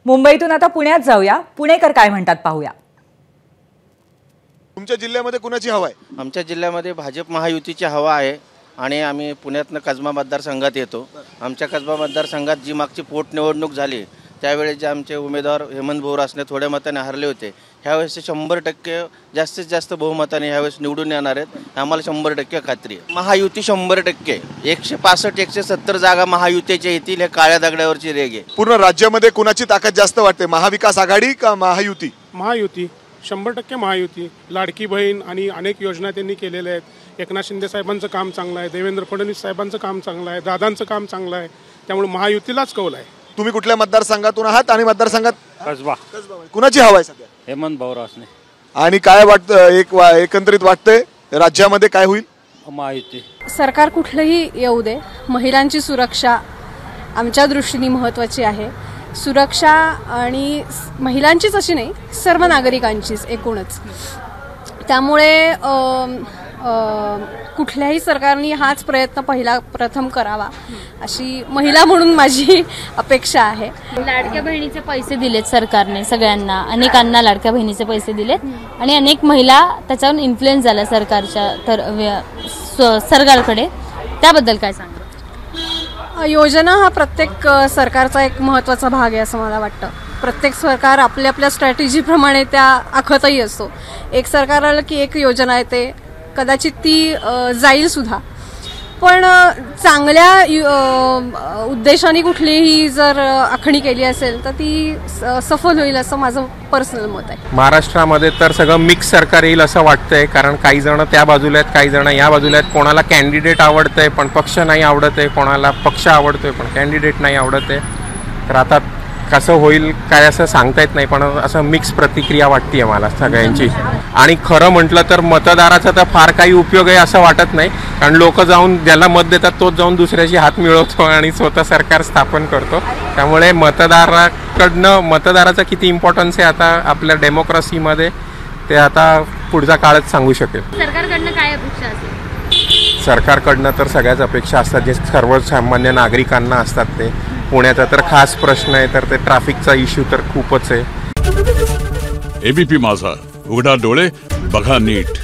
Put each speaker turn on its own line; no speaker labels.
मुंबईतून आता पुण्यात जाऊया, पुणेकर काय म्हणतात पाहूया।
तुमच्या जिल्ह्यामध्ये कुणाची हवा आहे?
आमच्या जिल्ह्यामध्ये भाजप महायुतीची हवा आहे आणि आम्ही पुण्यातनं कसबा मतदारसंघात येतो। आमच्या कसबा मतदारसंघात जी मागची पोटनिवडणूक झाली त्यावेळेस जे आमचे उमेदवार हेमंत बोरासने थोड्या मताने हरले होते, ह्यावेळेस 100% जास्तीत जास्त बहुमताने ह्यावेळेस निवडून येणार आहेत, आम्हाला 100% खात्री आहे। महायुती 100%, 165-170 जागा महायुतीच्या येतील, हे काळ्या दगडावरची रेग आहे।
पूर्ण राज्यामध्ये कुणाची ताकद जास्त वाटते, महाविकास आघाडी का महायुती?
महायुती 100% महायुती। लाडकी बहीण आणि अनेक योजना त्यांनी केलेल्या आहेत। एकनाथ शिंदे साहेबांचं काम चांगलं आहे, देवेंद्र फडणवीस साहेबांचं काम चांगलं आहे, दादांचं काम चांगलं आहे, त्यामुळे महायुतीलाच कौल आहे।
तुम्ही कुठल्या मतदारसंघातून आहात आणि मतदारसंघात
कसबा
कुणाची हवा आहे सध्या?
हेमंत बोरासने।
आणि काय वाटतं, एकंदरीत वाटतंय राज्यामध्ये काय होईल?
महायुती
सरकार कुठलंही येऊ दे, महिलांची सुरक्षा आमच्या दृष्टीने महत्त्वाची आहे। सुरक्षा आणि महिलांचीच अशी नाही, सर्व नागरिकांचीच एकूणच। त्यामुळे कुठल्याही सरकारने हाच प्रयत्न प्रथम करावा अशी महिला म्हणून माझी अपेक्षा आहे।
लाडक्या बहिणीचे पैसे दिलेत सरकारने, सगळ्यांना अनेकांना लाडक्या बहिणीचे पैसे दिलेत आणि अनेक महिला त्याच्यावर इन्फ्लुएन्स झाल्या सरकारकडे, त्याबद्दल काय सांगा?
योजना हा प्रत्येक सरकारचा एक महत्त्वाचा भाग आहे असं मला वाटतं। प्रत्येक सरकार आपल्या आपल्या स्ट्रॅटेजीप्रमाणे त्या आखतही असतो। एक सरकार आलं की एक योजना येते, कदाचित ती जाईल सुद्धा, पण चांगल्या उद्देशाने कुठलीही जर आखणी केली असेल तर ती सफल होईल असं माझं पर्सनल मत आहे।
महाराष्ट्रामध्ये तर सगळं मिक्स सरकार येईल असं वाटतंय, कारण काही जण त्या बाजूला आहेत, काही जण या बाजूला आहेत। कोणाला कॅन्डिडेट आवडतंय पण पक्ष नाही आवडत आहे, कोणाला पक्ष आवडतोय पण कॅन्डिडेट नाही आवडत आहे। तर आता कसं होईल काय असं सांगता येत नाही, पण असं मिक्स प्रतिक्रिया वाटते मला सगळ्यांची। आणि खरं म्हटलं तर मतदाराचा तर फार काही उपयोग आहे असं वाटत नाही, कारण लोक जाऊन ज्याला मत देतात तोच जाऊन दुसऱ्याची हात मिळवतो आणि स्वतः सरकार स्थापन करतो। त्यामुळे मतदाराचा किती इम्पॉर्टन्स आहे आता आपल्या डेमोक्रेसीमध्ये ते आता पुढचा काळच सांगू शकेल।
सरकारकडनं काय अपेक्षा असेल?
सरकारकडनं तर सगळ्याच अपेक्षा असतात जे सर्वसामान्य नागरिकांना असतात ते। पुण्याचा तर खास प्रश्न आहे तर ते ट्रॅफिकचा इश्यू तर खूपच आहे।
एबीपी माझा, उघडा डोळे बघा नीट।